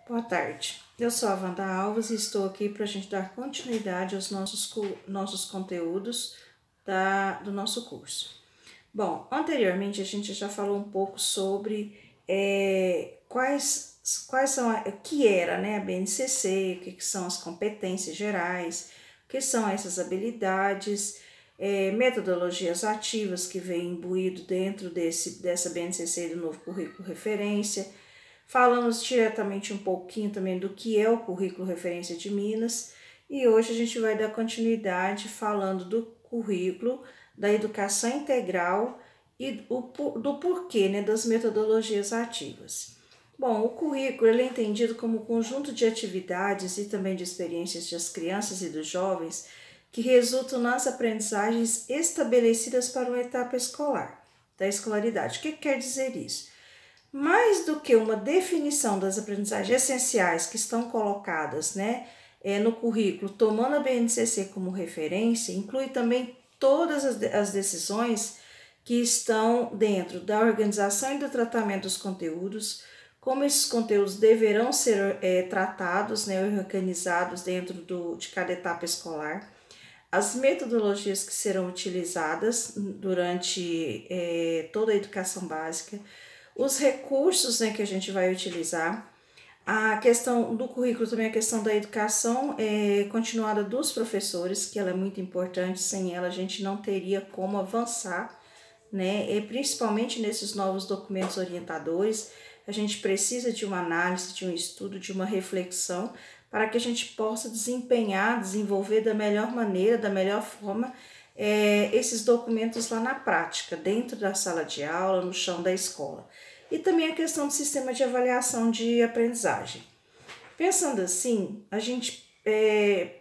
Boa tarde, eu sou a Wanda Alves e estou aqui para a gente dar continuidade aos nossos conteúdos do nosso curso. Bom, anteriormente a gente já falou um pouco sobre quais são, o que era, né, a BNCC, o que são as competências gerais, o que são essas habilidades, metodologias ativas que vem imbuído dentro dessa BNCC do novo currículo referência. Falamos diretamente um pouquinho também do que é o currículo referência de Minas e hoje a gente vai dar continuidade falando do currículo da educação integral e do porquê, né, das metodologias ativas. Bom, o currículo ele é entendido como um conjunto de atividades e também de experiências das crianças e dos jovens que resultam nas aprendizagens estabelecidas para uma etapa escolar, da escolaridade. O que quer dizer isso? Mais do que uma definição das aprendizagens essenciais que estão colocadas, né, no currículo, tomando a BNCC como referência, inclui também todas as decisões que estão dentro da organização e do tratamento dos conteúdos, como esses conteúdos deverão ser tratados, né, organizados dentro de cada etapa escolar, as metodologias que serão utilizadas durante toda a educação básica, os recursos, né, que a gente vai utilizar, a questão do currículo também, a questão da educação continuada dos professores, que ela é muito importante, sem ela a gente não teria como avançar, né, e principalmente nesses novos documentos orientadores, a gente precisa de uma análise, de um estudo, de uma reflexão, para que a gente possa desenvolver da melhor maneira, da melhor forma, esses documentos lá na prática, dentro da sala de aula, no chão da escola. E também a questão do sistema de avaliação de aprendizagem. Pensando assim, a gente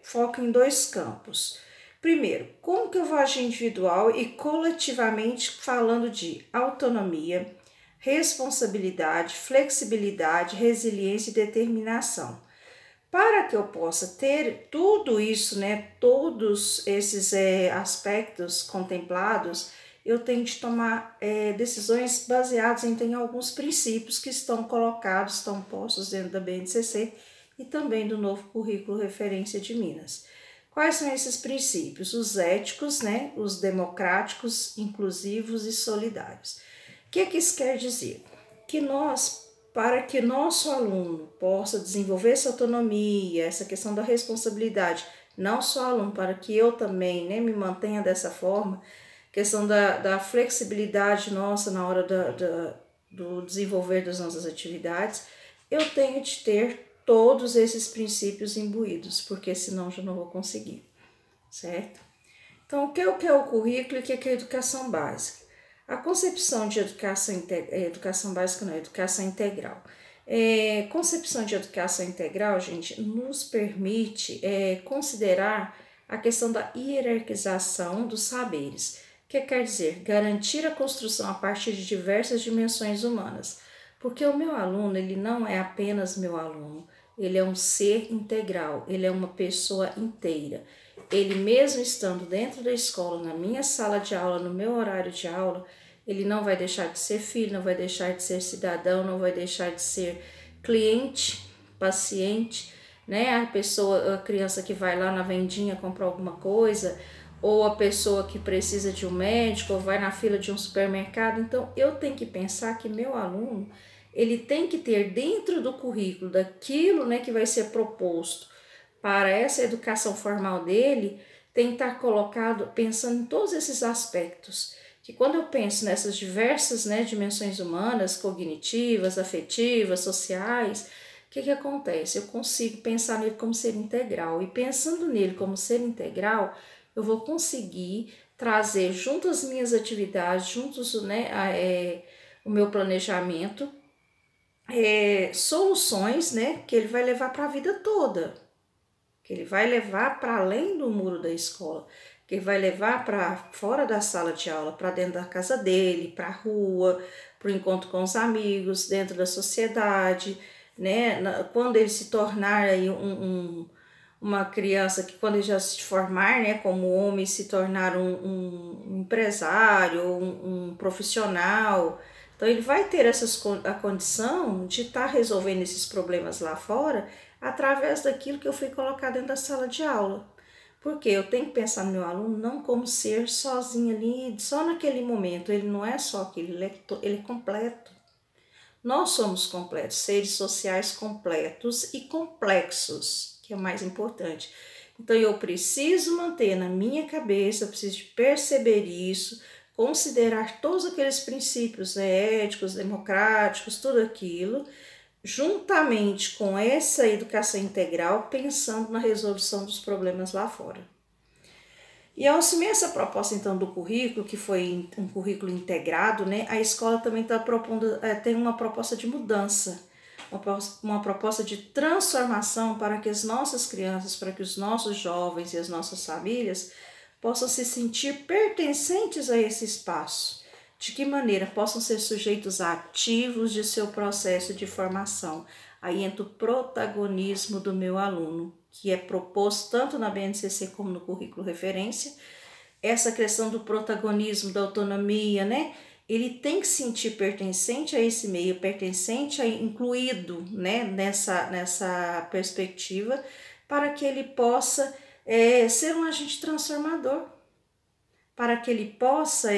foca em dois campos. Primeiro, como que eu vou agir individual e coletivamente falando de autonomia, responsabilidade, flexibilidade, resiliência e determinação. Para que eu possa ter tudo isso, né, todos esses aspectos contemplados, eu tenho de tomar decisões baseadas em alguns princípios que estão colocados, estão postos dentro da BNCC e também do novo currículo referência de Minas. Quais são esses princípios? Os éticos, né, os democráticos, inclusivos e solidários. O que isso quer dizer? Que para que nosso aluno possa desenvolver essa autonomia, essa questão da responsabilidade, não só aluno, para que eu também, né, me mantenha dessa forma, questão da flexibilidade nossa na hora do desenvolver das nossas atividades, eu tenho de ter todos esses princípios imbuídos, porque senão já não vou conseguir, certo? Então, o que é o currículo e o que é a educação básica? A concepção de educação básica não, educação integral. Concepção de educação integral, gente, nos permite considerar a questão da hierarquização dos saberes, que quer dizer garantir a construção a partir de diversas dimensões humanas, porque o meu aluno, ele não é apenas meu aluno, ele é um ser integral, ele é uma pessoa inteira. Ele mesmo estando dentro da escola, na minha sala de aula, no meu horário de aula, ele não vai deixar de ser filho, não vai deixar de ser cidadão, não vai deixar de ser cliente, paciente, né? A criança que vai lá na vendinha comprar alguma coisa, ou a pessoa que precisa de um médico, ou vai na fila de um supermercado. Então, eu tenho que pensar que meu aluno, ele tem que ter dentro do currículo, daquilo, né, que vai ser proposto para essa educação formal dele, tem que estar colocado, pensando em todos esses aspectos, que quando eu penso nessas diversas, né, dimensões humanas, cognitivas, afetivas, sociais, o que acontece? Eu consigo pensar nele como ser integral, e pensando nele como ser integral, eu vou conseguir trazer junto às minhas atividades, juntos, né, o meu planejamento, soluções, né, que ele vai levar para a vida toda, que ele vai levar para além do muro da escola, que ele vai levar para fora da sala de aula, para dentro da casa dele, para a rua, para o encontro com os amigos, dentro da sociedade, né, quando ele se tornar aí uma criança que quando ele já se formar, né, como homem, se tornar um empresário, um profissional, Então, ele vai ter a condição de estar resolvendo esses problemas lá fora através daquilo que eu fui colocar dentro da sala de aula. Porque eu tenho que pensar no meu aluno não como ser sozinho ali, só naquele momento. Ele não é só aquele, ele é completo. Nós somos completos, seres sociais completos e complexos, que é o mais importante. Então, eu preciso manter na minha cabeça, eu preciso perceber isso, considerar todos aqueles princípios éticos, democráticos, tudo aquilo, juntamente com essa educação integral, pensando na resolução dos problemas lá fora. E ao assumir essa proposta, então, do currículo, que foi um currículo integrado, né, a escola também está propondo, tem uma proposta de mudança, uma proposta de transformação para que as nossas crianças, para que os nossos jovens e as nossas famílias possam se sentir pertencentes a esse espaço. De que maneira? Possam ser sujeitos ativos de seu processo de formação. Aí entra o protagonismo do meu aluno, que é proposto tanto na BNCC como no currículo referência. Essa questão do protagonismo, da autonomia, né? Ele tem que se sentir pertencente a esse meio, pertencente, incluído, né? nessa perspectiva, para que ele possa ser um agente transformador, para que ele possa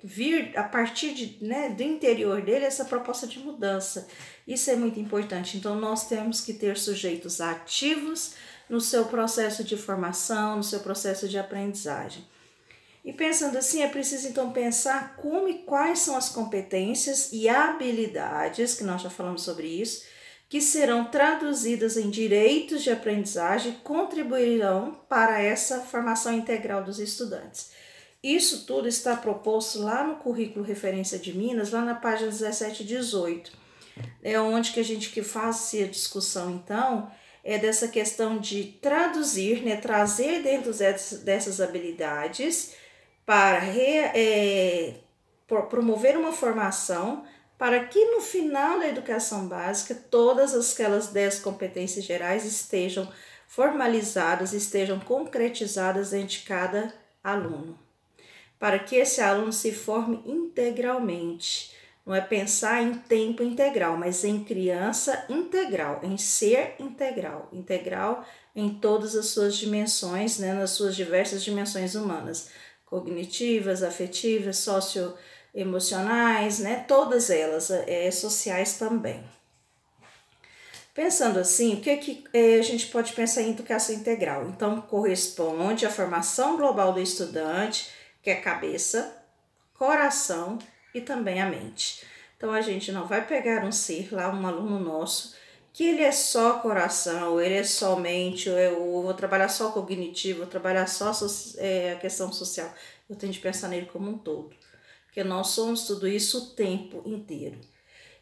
vir a partir do interior dele essa proposta de mudança. Isso é muito importante. Então, nós temos que ter sujeitos ativos no seu processo de formação, no seu processo de aprendizagem. E pensando assim, é preciso então pensar como e quais são as competências e habilidades, que nós já falamos sobre isso, que serão traduzidas em direitos de aprendizagem e contribuirão para essa formação integral dos estudantes. Isso tudo está proposto lá no currículo Referência de Minas, lá na página 17 e 18. É onde que a gente faz a discussão, então, dessa questão de traduzir, né, trazer dentro dessas habilidades para promover uma formação para que no final da educação básica todas aquelas 10 competências gerais estejam formalizadas, estejam concretizadas dentro de cada aluno, para que esse aluno se forme integralmente. Não é pensar em tempo integral, mas em criança integral, em ser integral, integral em todas as suas dimensões, né, nas suas diversas dimensões humanas, cognitivas, afetivas, socioemocionais, né, todas elas, sociais também. Pensando assim, o que a gente pode pensar em educação integral? Então, corresponde à formação global do estudante, que é cabeça, coração e também a mente. Então, a gente não vai pegar um ser lá, um aluno nosso, que ele é só coração, ele é só mente, eu vou trabalhar só cognitivo, vou trabalhar só a questão social. Eu tenho de pensar nele como um todo, porque nós somos tudo isso o tempo inteiro.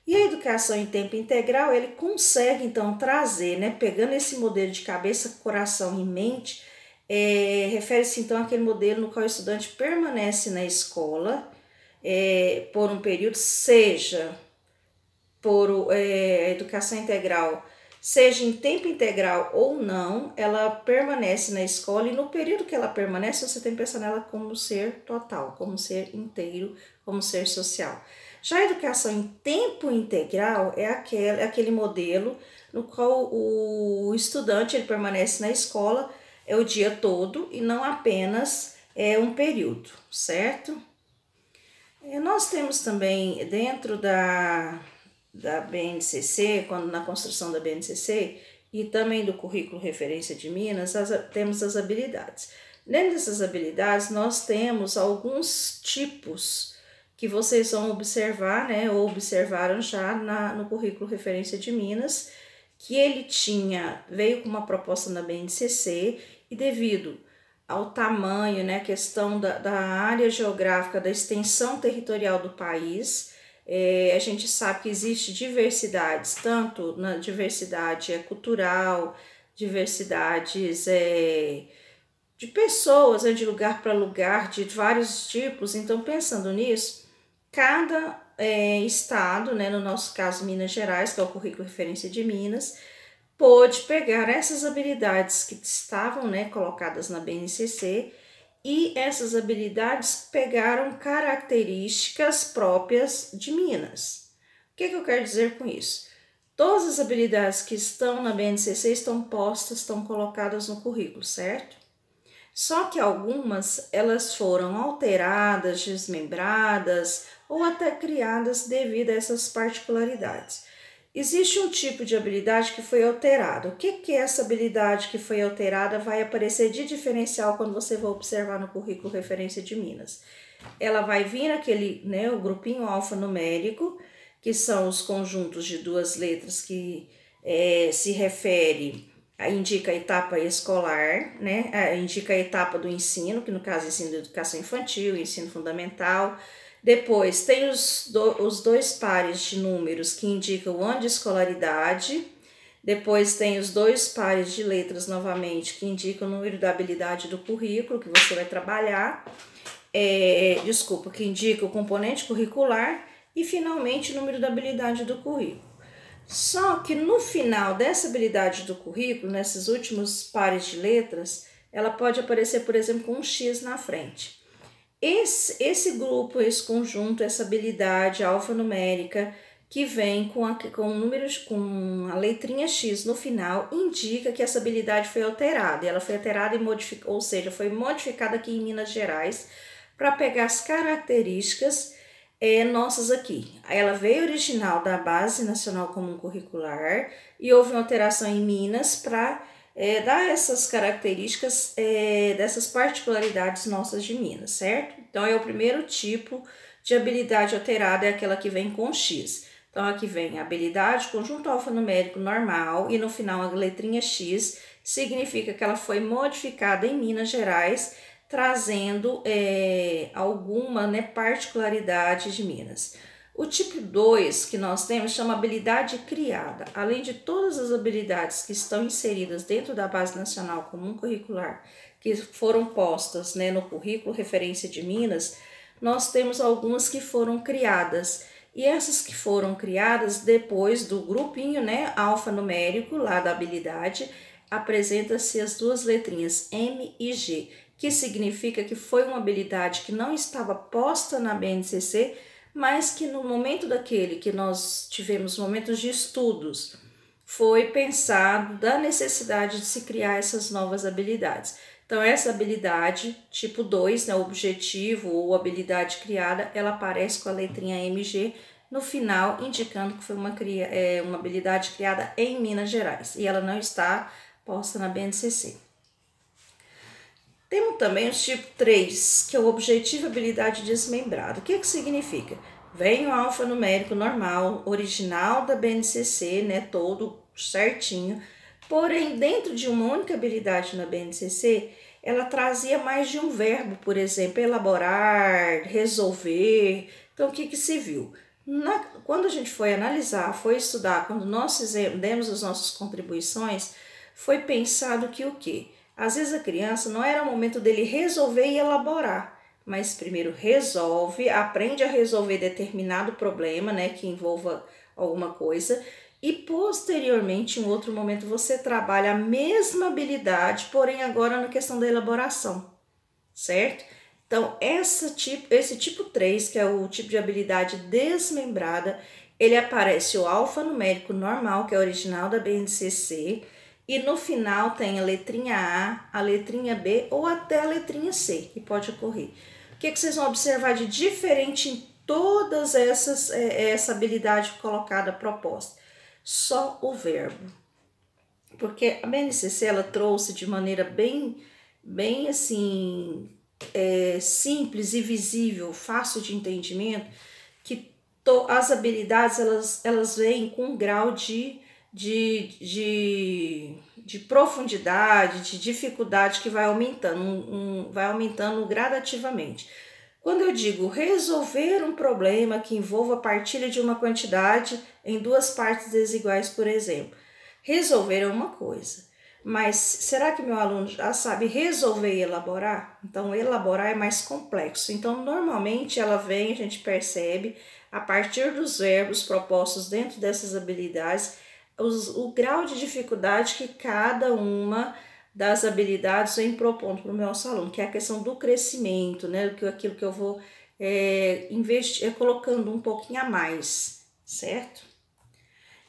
E a educação em tempo integral, ele consegue, então, trazer, né, pegando esse modelo de cabeça, coração e mente, refere-se, então, àquele modelo no qual o estudante permanece na escola por um período, seja por educação integral, seja em tempo integral ou não, ela permanece na escola e no período que ela permanece, você tem que pensar nela como ser total, como ser inteiro, como ser social. Já a educação em tempo integral é aquele modelo no qual o estudante ele permanece na escola o dia todo e não apenas um período, certo? Nós temos também dentro da BNCC, na construção da BNCC e também do currículo Referência de Minas, temos as habilidades. Dentro dessas habilidades, nós temos alguns tipos que vocês vão observar, né, ou observaram já no currículo Referência de Minas, que ele veio com uma proposta na BNCC e devido ao tamanho, né, a questão da área geográfica, da extensão territorial do país, a gente sabe que existe diversidades, tanto na diversidade cultural, diversidades de pessoas, de lugar para lugar, de vários tipos. Então, pensando nisso, cada estado, né, no nosso caso Minas Gerais, que é o currículo Referência de Minas, pôde pegar essas habilidades que estavam, né, colocadas na BNCC e essas habilidades pegaram características próprias de Minas. O que eu quero dizer com isso? Todas as habilidades que estão na BNCC estão postas, estão colocadas no currículo, certo? Só que algumas elas foram alteradas, desmembradas ou até criadas devido a essas particularidades. Existe um tipo de habilidade que foi alterado. O que é essa habilidade que foi alterada vai aparecer de diferencial quando você vai observar no currículo referência de Minas. Ela vai vir aquele, né, o grupinho alfanumérico, que são os conjuntos de duas letras que se refere, indica a etapa escolar, né, indica a etapa do ensino, que no caso é ensino de educação infantil, ensino fundamental. Depois tem os dois pares de números que indicam o ano de escolaridade. Depois tem os dois pares de letras novamente que indicam o número da habilidade do currículo que você vai trabalhar. Que indica o componente curricular. E finalmente o número da habilidade do currículo. Só que no final dessa habilidade do currículo, nesses últimos pares de letras, ela pode aparecer, por exemplo, com um X na frente. Esse grupo, esse conjunto, essa habilidade alfanumérica que vem com a letrinha X no final, indica que essa habilidade foi alterada. E ela foi alterada e modificada, ou seja, foi modificada aqui em Minas Gerais para pegar as características nossas aqui. Ela veio original da Base Nacional Comum Curricular e houve uma alteração em Minas para dar essas características dessas particularidades nossas de Minas, certo? Então, é o primeiro tipo de habilidade alterada, é aquela que vem com X. Então, aqui vem a habilidade, conjunto alfanumérico normal e no final a letrinha X, significa que ela foi modificada em Minas Gerais, trazendo alguma particularidade de Minas. O tipo 2 que nós temos chama habilidade criada. Além de todas as habilidades que estão inseridas dentro da Base Nacional Comum Curricular, que foram postas no currículo referência de Minas, nós temos algumas que foram criadas. E essas que foram criadas depois do grupinho alfanumérico lá da habilidade, apresenta-se as duas letrinhas M e G, que significa que foi uma habilidade que não estava posta na BNCC, mas que no momento daquele que nós tivemos momentos de estudos, foi pensado da necessidade de se criar essas novas habilidades. Então, essa habilidade, tipo 2, objetivo ou habilidade criada, ela aparece com a letrinha MG no final, indicando que foi uma habilidade criada em Minas Gerais e ela não está posta na BNCC. Temos também o tipo 3, que é o objetivo habilidade desmembrada. O que significa? Vem o alfanumérico normal, original da BNCC, todo certinho, porém dentro de uma única habilidade na BNCC, ela trazia mais de um verbo, por exemplo, elaborar, resolver. Então, o que se viu? Quando a gente foi analisar, foi estudar, quando nós demos as nossas contribuições, foi pensado que o quê? Às vezes a criança não era o momento dele resolver e elaborar, mas primeiro resolve, aprende a resolver determinado problema, que envolva alguma coisa, e posteriormente, em outro momento, você trabalha a mesma habilidade, porém agora na questão da elaboração, certo? Então, esse tipo 3, que é o tipo de habilidade desmembrada, ele aparece o alfanumérico normal, que é original da BNCC, e no final tem a letrinha A, a letrinha B ou até a letrinha C, que pode ocorrer. O que vocês vão observar de diferente em todas essa habilidade colocada, proposta? Só o verbo. Porque a BNCC, ela trouxe de maneira bem assim, simples e visível, fácil de entendimento, que as habilidades, elas vêm com um grau de profundidade, de dificuldade que vai aumentando gradativamente. Quando eu digo resolver um problema que envolva a partilha de uma quantidade em duas partes desiguais, por exemplo, resolver é uma coisa, mas será que meu aluno já sabe resolver e elaborar? Então, elaborar é mais complexo. Então, normalmente ela vem, a gente percebe, a partir dos verbos propostos dentro dessas habilidades, o grau de dificuldade que cada uma das habilidades em propondo para o meu aluno, que é a questão do crescimento, né? Aquilo que eu vou investir, colocando um pouquinho a mais, certo?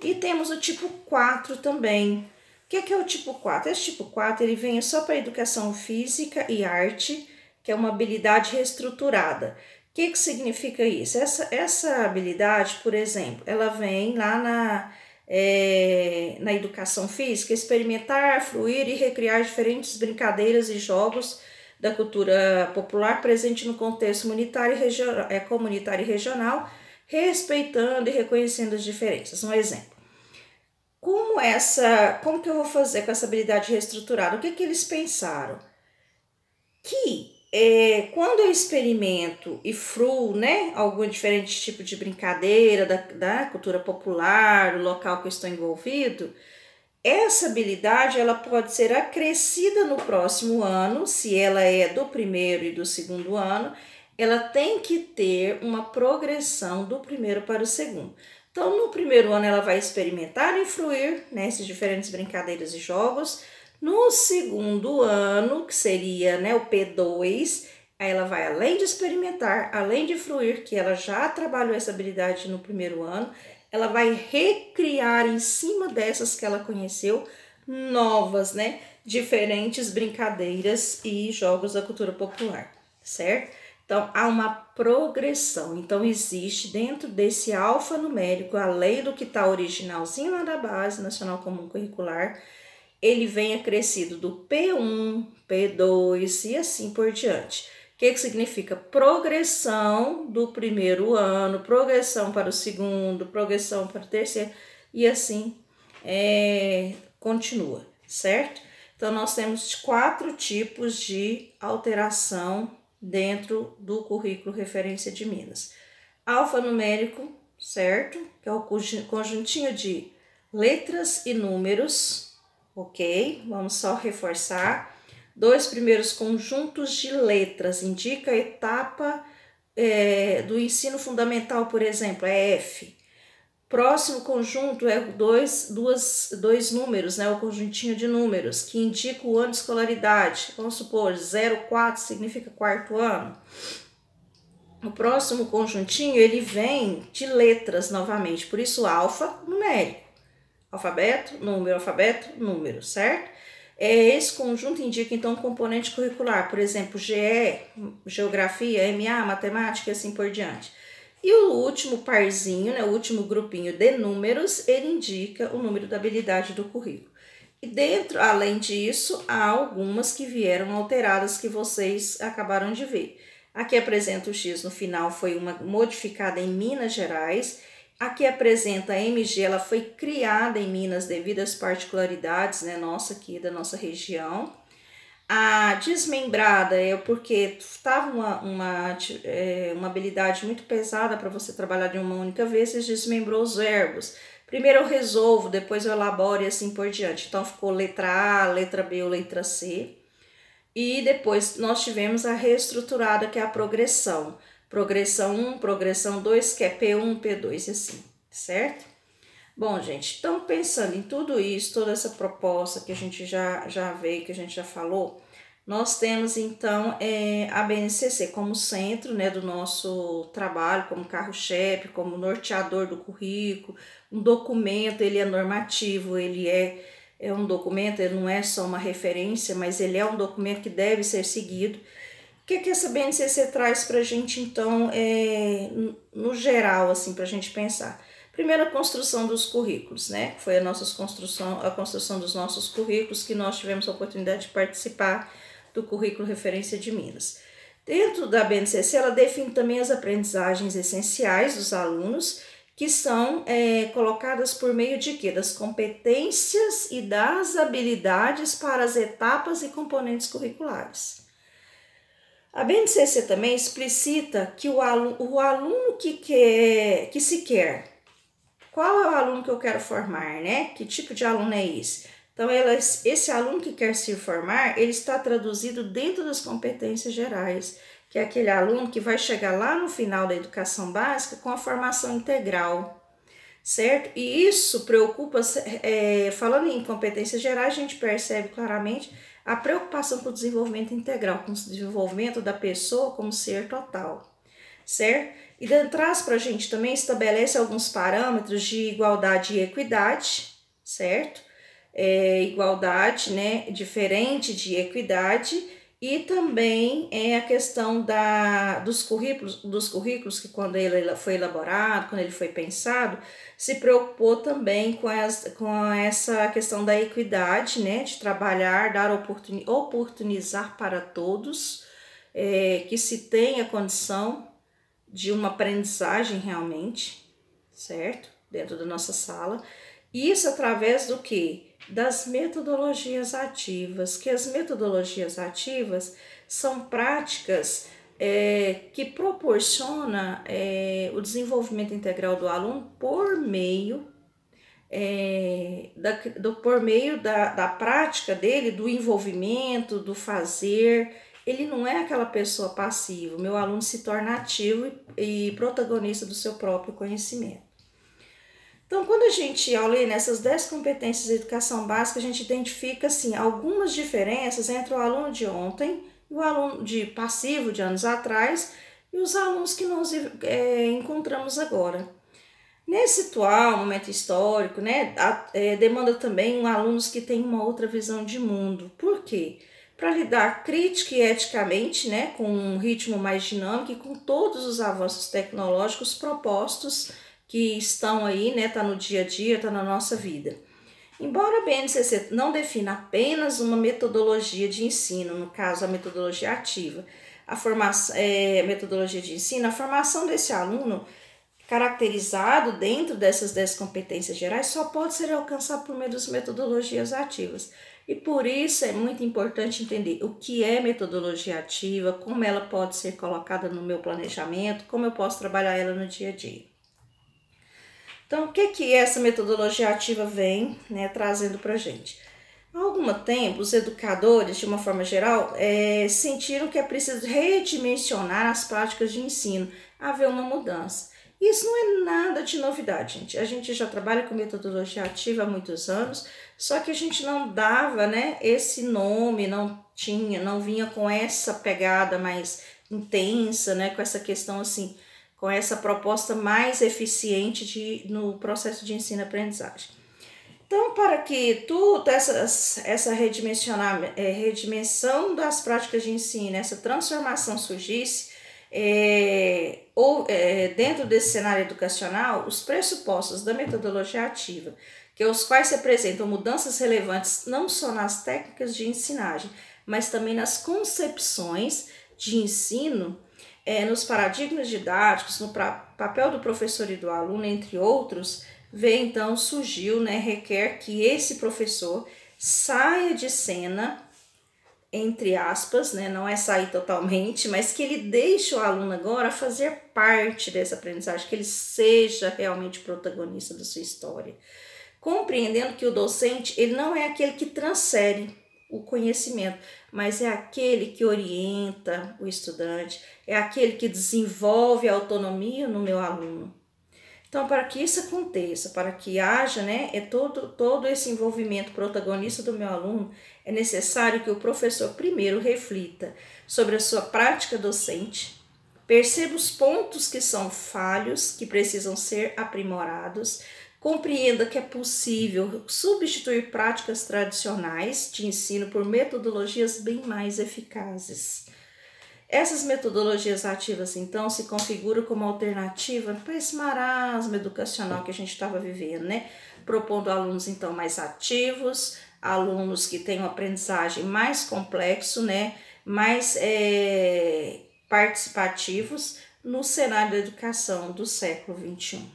E temos o tipo 4 também. O que é o tipo 4? Esse tipo 4 ele vem só para educação física e arte, que é uma habilidade reestruturada. O que significa isso? Essa habilidade, por exemplo, ela vem lá na educação física, experimentar, fruir e recriar diferentes brincadeiras e jogos da cultura popular presente no contexto comunitário e regional, respeitando e reconhecendo as diferenças. Um exemplo. Como que eu vou fazer com essa habilidade reestruturada? O que eles pensaram? Que quando eu experimento e fruo, né, algum diferente tipo de brincadeira da cultura popular, do local que eu estou envolvido, essa habilidade ela pode ser acrescida no próximo ano, se ela é do primeiro e do segundo ano, ela tem que ter uma progressão do primeiro para o segundo. Então, no primeiro ano ela vai experimentar e fruir nessas diferentes brincadeiras e jogos. No segundo ano, que seria, né, o P2, aí ela vai além de experimentar, além de fruir, que ela já trabalhou essa habilidade no primeiro ano, ela vai recriar em cima dessas que ela conheceu novas, né, diferentes brincadeiras e jogos da cultura popular, certo? Então, há uma progressão. Então, existe dentro desse alfanumérico, além do que está originalzinho lá da Base Nacional Comum Curricular, ele vem acrescido do P1, P2 e assim por diante. O que significa? Progressão do primeiro ano, progressão para o segundo, progressão para o terceiro e assim continua, certo? Então, nós temos 4 tipos de alteração dentro do currículo Referência de Minas. Alfanumérico, certo? Que é o conjuntinho de letras e números, ok? Vamos só reforçar. 2 primeiros conjuntos de letras indica a etapa do ensino fundamental, por exemplo, é F. Próximo conjunto é dois números, né? O conjuntinho de números, que indica o ano de escolaridade. Vamos supor, 04 significa quarto ano. O próximo conjuntinho, ele vem de letras novamente, por isso alfanumérico. Alfabeto, número, certo? Esse conjunto indica, então, um componente curricular, por exemplo, GE, Geografia, MA, Matemática e assim por diante. E o último parzinho, né, o último grupinho de números, ele indica o número da habilidade do currículo. E dentro, além disso, há algumas que vieram alteradas que vocês acabaram de ver. Aqui apresenta o X no final, foi uma modificada em Minas Gerais. Aqui apresenta a MG, ela foi criada em Minas devido às particularidades, né, aqui da nossa região. A desmembrada é porque estava uma habilidade muito pesada para você trabalhar de uma única vez, você desmembrou os verbos. Primeiro eu resolvo, depois eu elaboro e assim por diante. Então ficou letra A, letra B ou letra C. E depois nós tivemos a reestruturada, que é a progressão. Progressão 1, progressão 2, que é P1, P2 e assim, certo? Bom, gente, então pensando em tudo isso, toda essa proposta que a gente já veio, que a gente já falou, nós temos então a BNCC como centro, né, do nosso trabalho, como carro-chefe, como norteador do currículo. Um documento, ele é normativo, ele é um documento, ele não é só uma referência, mas ele é um documento que deve ser seguido. O que essa BNCC traz para a gente, então, no geral, assim, para a gente pensar? Primeiro, a construção dos currículos, né? Foi a construção dos nossos currículos, que nós tivemos a oportunidade de participar do currículo Referência de Minas. Dentro da BNCC, ela define também as aprendizagens essenciais dos alunos, que são colocadas por meio de quê? Das competências e das habilidades para as etapas e componentes curriculares. A BNCC também explicita que o aluno que se quer, qual é o aluno que eu quero formar, né? Que tipo de aluno é esse? Então, esse aluno que quer se formar, ele está traduzido dentro das competências gerais, que é aquele aluno que vai chegar lá no final da educação básica com a formação integral, certo? E isso preocupa, falando em competências gerais, a gente percebe claramente a preocupação com o desenvolvimento integral, com o desenvolvimento da pessoa como ser total, certo? E traz para a gente também, estabelece alguns parâmetros de igualdade e equidade, certo? Igualdade, né, diferente de equidade, e também a questão dos currículos que quando ele foi elaborado, quando ele foi pensado, se preocupou também com essa questão da equidade, né, de trabalhar, oportunizar para todos, que se tenha condição de uma aprendizagem realmente, certo? Dentro da nossa sala. Isso através do quê? Das metodologias ativas, que as metodologias ativas são práticas que proporcionam o desenvolvimento integral do aluno por meio da prática dele, do envolvimento, do fazer. Ele não é aquela pessoa passiva, o meu aluno se torna ativo e protagonista do seu próprio conhecimento. Então, quando a gente, ao ler nessas 10 competências de educação básica, a gente identifica, assim, algumas diferenças entre o aluno de ontem e o aluno de passivo de anos atrás e os alunos que nós encontramos agora. Nesse atual momento histórico, né, demanda também alunos que têm uma outra visão de mundo. Por quê? Para lidar crítica e eticamente, né, com um ritmo mais dinâmico e com todos os avanços tecnológicos propostos que estão aí, né, tá no dia a dia, tá na nossa vida. Embora a BNCC não defina apenas uma metodologia de ensino, no caso a metodologia ativa, a metodologia de ensino, a formação desse aluno caracterizado dentro dessas 10 competências gerais só pode ser alcançado por meio das metodologias ativas. E por isso é muito importante entender o que é metodologia ativa, como ela pode ser colocada no meu planejamento, como eu posso trabalhar ela no dia a dia. Então, o que essa metodologia ativa vem, né, trazendo para a gente? Há algum tempo, os educadores, de uma forma geral, sentiram que é preciso redimensionar as práticas de ensino, haver uma mudança. Isso não é nada de novidade, gente. A gente já trabalha com metodologia ativa há muitos anos, só que a gente não dava, né, esse nome, não vinha com essa pegada mais intensa, né, com essa questão assim, com essa proposta mais eficiente no processo de ensino-aprendizagem. Então, para que essa redimensão das práticas de ensino, essa transformação surgisse, dentro desse cenário educacional, os pressupostos da metodologia ativa, os quais se apresentam mudanças relevantes não só nas técnicas de ensinagem, mas também nas concepções de ensino, nos paradigmas didáticos, no papel do professor e do aluno, entre outros, surgiu, né, requer que esse professor saia de cena, entre aspas, né, não é sair totalmente, mas que ele deixe o aluno agora fazer parte dessa aprendizagem, que ele seja realmente protagonista da sua história. Compreendendo que o docente, ele não é aquele que transfere o conhecimento, mas é aquele que orienta o estudante, é aquele que desenvolve a autonomia no meu aluno. Então, para que isso aconteça, para que haja, né, todo esse envolvimento protagonista do meu aluno, é necessário que o professor primeiro reflita sobre a sua prática docente, perceba os pontos que são falhos, que precisam ser aprimorados, compreenda que é possível substituir práticas tradicionais de ensino por metodologias bem mais eficazes. Essas metodologias ativas, então, se configuram como alternativa para esse marasmo educacional que a gente estava vivendo, né? Propondo alunos, então, mais ativos, alunos que têm uma aprendizagem mais complexo, né? Mais participativos no cenário da educação do século XXI.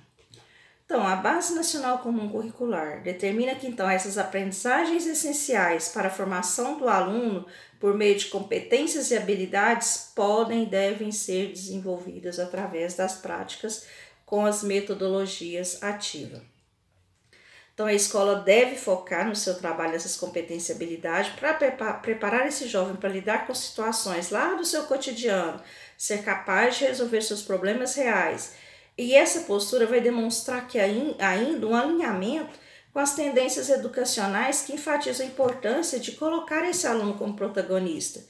Então, a Base Nacional Comum Curricular determina que, então, essas aprendizagens essenciais para a formação do aluno por meio de competências e habilidades podem e devem ser desenvolvidas através das práticas com as metodologias ativas. Então, a escola deve focar no seu trabalho essas competências e habilidades para preparar esse jovem para lidar com situações lá do seu cotidiano, ser capaz de resolver seus problemas reais. E essa postura vai demonstrar que ainda um alinhamento com as tendências educacionais que enfatizam a importância de colocar esse aluno como protagonista,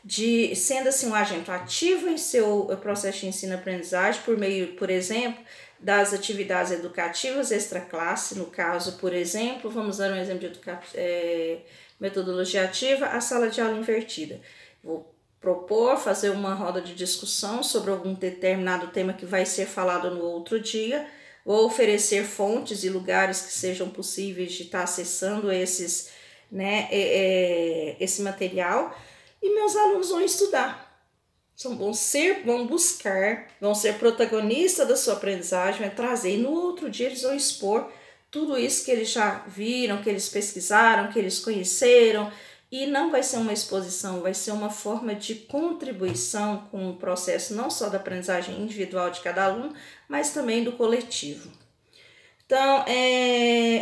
de sendo assim um agente ativo em seu processo de ensino-aprendizagem por meio, por exemplo, das atividades educativas extra-classe, no caso, por exemplo, vamos dar um exemplo de metodologia ativa, a sala de aula invertida. Vou propor, fazer uma roda de discussão sobre algum determinado tema que vai ser falado no outro dia, vou oferecer fontes e lugares que sejam possíveis de estar acessando esse material, e meus alunos vão estudar. Vão ser protagonistas da sua aprendizagem, vai trazer, e no outro dia eles vão expor tudo isso que eles já viram, que eles pesquisaram, que eles conheceram, e não vai ser uma exposição, vai ser uma forma de contribuição com o processo não só da aprendizagem individual de cada aluno, mas também do coletivo. Então,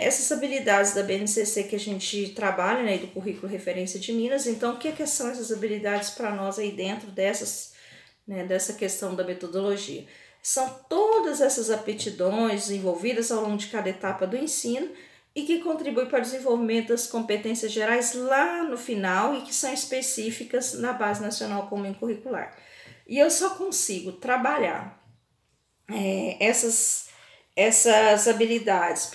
essas habilidades da BNCC que a gente trabalha, né, do currículo referência de Minas, então o que são essas habilidades para nós aí dentro dessa questão da metodologia? São todas essas aptidões envolvidas ao longo de cada etapa do ensino e que contribuem para o desenvolvimento das competências gerais lá no final e que são específicas na Base Nacional Comum Curricular. E eu só consigo trabalhar essas habilidades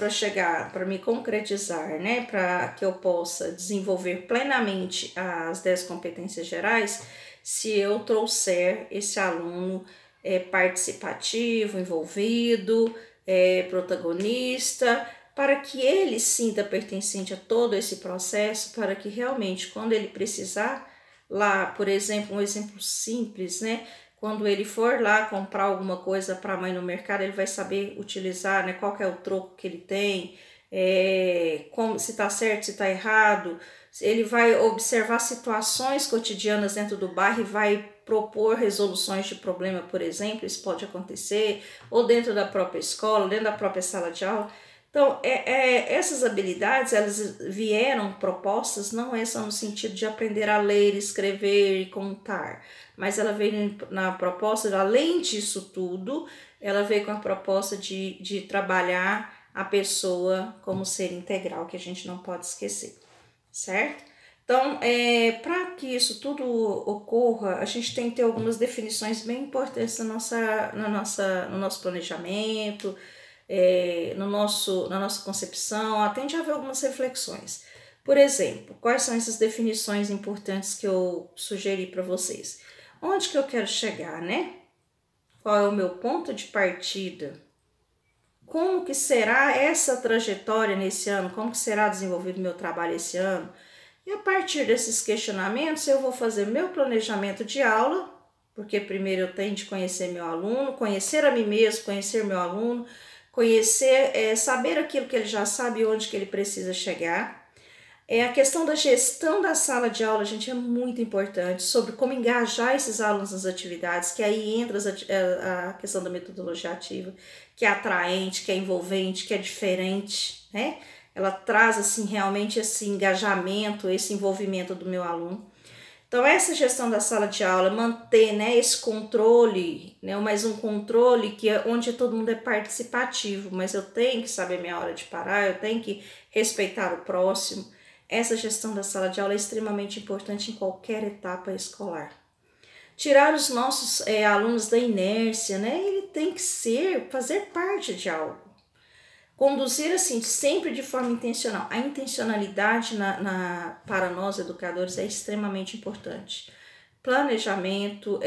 para me concretizar, né, para que eu possa desenvolver plenamente as 10 competências gerais, se eu trouxer esse aluno participativo, envolvido, protagonista, para que ele sinta pertencente a todo esse processo, para que realmente, quando ele precisar lá, por exemplo, um exemplo simples, né? Quando ele for lá comprar alguma coisa para a mãe no mercado, ele vai saber utilizar, né? Qual que é o troco que ele tem, se está certo, se está errado. Ele vai observar situações cotidianas dentro do bairro e vai propor resoluções de problema, por exemplo, isso pode acontecer, ou dentro da própria escola, dentro da própria sala de aula. Então, essas habilidades, elas vieram propostas, não é só no sentido de aprender a ler, escrever e contar, mas ela veio na proposta, além disso tudo, ela veio com a proposta de trabalhar a pessoa como ser integral, que a gente não pode esquecer, certo? Então, para que isso tudo ocorra, a gente tem que ter algumas definições bem importantes no nosso planejamento, na nossa concepção, tende a haver algumas reflexões. Por exemplo, quais são essas definições importantes que eu sugeri para vocês? Onde que eu quero chegar, né? Qual é o meu ponto de partida? Como que será essa trajetória nesse ano? Como que será desenvolvido o meu trabalho esse ano? E a partir desses questionamentos, eu vou fazer meu planejamento de aula, porque primeiro eu tenho de conhecer meu aluno, conhecer a mim mesmo, conhecer meu aluno, saber aquilo que ele já sabe e onde que ele precisa chegar. A questão da gestão da sala de aula, gente, é muito importante, sobre como engajar esses alunos nas atividades, que aí entra a questão da metodologia ativa, que é atraente, que é envolvente, que é diferente, né? Ela traz, assim, realmente esse engajamento, esse envolvimento do meu aluno. Então, essa gestão da sala de aula, manter, né, esse controle, né, mas um controle onde todo mundo é participativo, mas eu tenho que saber minha hora de parar, eu tenho que respeitar o próximo. Essa gestão da sala de aula é extremamente importante em qualquer etapa escolar. Tirar os nossos alunos da inércia, né, ele tem que fazer parte de algo. Conduzir assim, sempre de forma intencional. A intencionalidade para nós educadores é extremamente importante. Planejamento,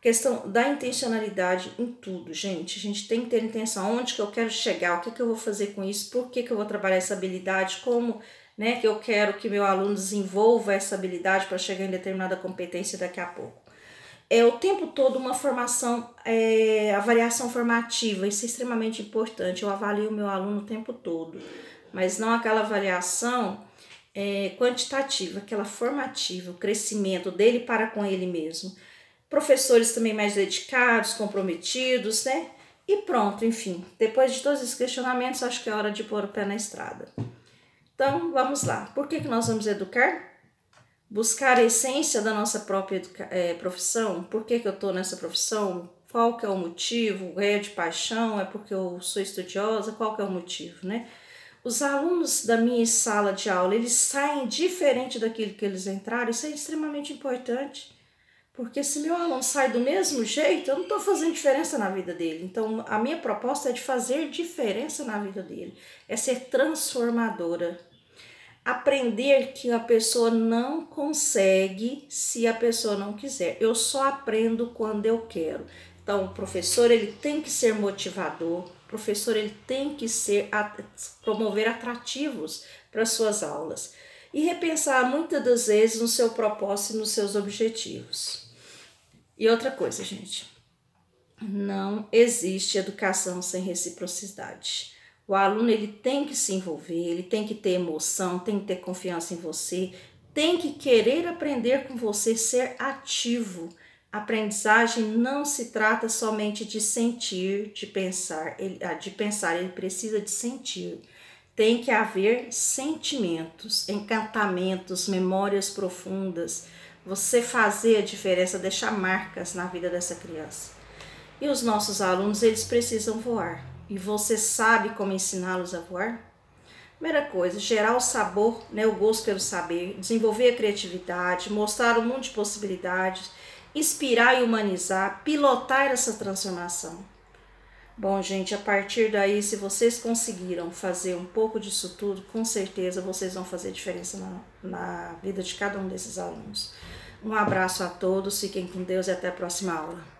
questão da intencionalidade em tudo, gente. A gente tem que ter intenção, onde que eu quero chegar, o que eu vou fazer com isso, por que eu vou trabalhar essa habilidade, como, né, que eu quero que meu aluno desenvolva essa habilidade para chegar em determinada competência daqui a pouco. O tempo todo uma formação, avaliação formativa, isso é extremamente importante. Eu avalio o meu aluno o tempo todo, mas não aquela avaliação quantitativa, aquela formativa, o crescimento dele para com ele mesmo. Professores também mais dedicados, comprometidos, né? E pronto, enfim, depois de todos esses questionamentos, acho que é hora de pôr o pé na estrada. Então, vamos lá. Por que nós vamos educar? Buscar a essência da nossa própria profissão. Por que eu estou nessa profissão? Qual que é o motivo? É de paixão? É porque eu sou estudiosa? Qual que é o motivo, né? os alunos da minha sala de aula, eles saem diferente daquilo que eles entraram, isso é extremamente importante. Porque se meu aluno sai do mesmo jeito, eu não estou fazendo diferença na vida dele. Então, a minha proposta é de fazer diferença na vida dele, é ser transformadora. Aprender que a pessoa não consegue se a pessoa não quiser. Eu só aprendo quando eu quero. Então, o professor ele tem que ser motivador, o professor ele tem que promover atrativos para suas aulas e repensar muitas das vezes no seu propósito e nos seus objetivos. E outra coisa, gente, não existe educação sem reciprocidade. O aluno ele tem que se envolver, ele tem que ter emoção, tem que ter confiança em você, tem que querer aprender com você, ser ativo. A aprendizagem não se trata somente de sentir, de pensar, ele precisa de sentir. Tem que haver sentimentos, encantamentos, memórias profundas, você fazer a diferença, deixar marcas na vida dessa criança. E os nossos alunos, eles precisam voar. E você sabe como ensiná-los a voar? Primeira coisa, gerar o sabor, o gosto pelo saber, desenvolver a criatividade, mostrar um mundo de possibilidades, inspirar e humanizar, pilotar essa transformação. Bom, gente, a partir daí, se vocês conseguiram fazer um pouco disso tudo, com certeza vocês vão fazer diferença na vida de cada um desses alunos. Um abraço a todos, fiquem com Deus e até a próxima aula.